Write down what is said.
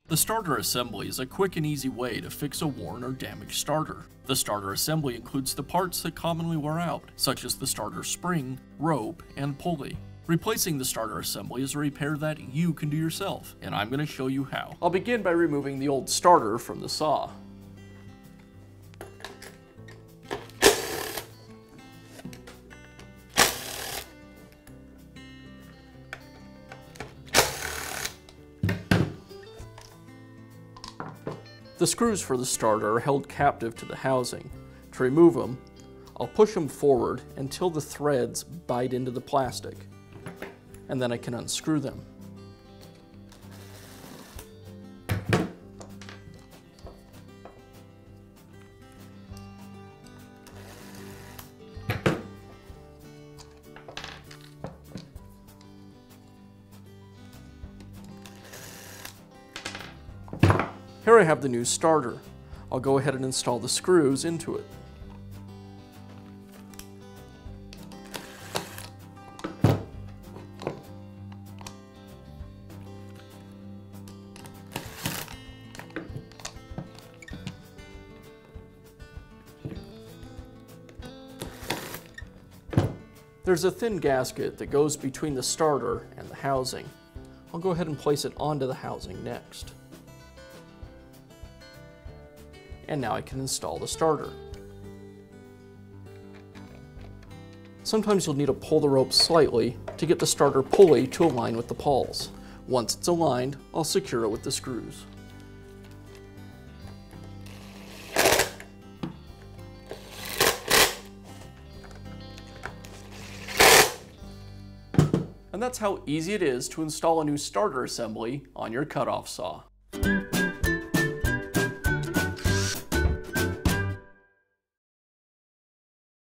The starter assembly is a quick and easy way to fix a worn or damaged starter. The starter assembly includes the parts that commonly wear out, such as the starter spring, rope, and pulley. Replacing the starter assembly is a repair that you can do yourself, and I'm going to show you how. I'll begin by removing the old starter from the saw. The screws for the starter are held captive to the housing. To remove them, I'll push them forward until the threads bite into the plastic, and then I can unscrew them. Here I have the new starter. I'll go ahead and install the screws into it. There's a thin gasket that goes between the starter and the housing. I'll go ahead and place it onto the housing next. And now I can install the starter. Sometimes you'll need to pull the rope slightly to get the starter pulley to align with the pawls. Once it's aligned, I'll secure it with the screws. And that's how easy it is to install a new starter assembly on your cut-off saw.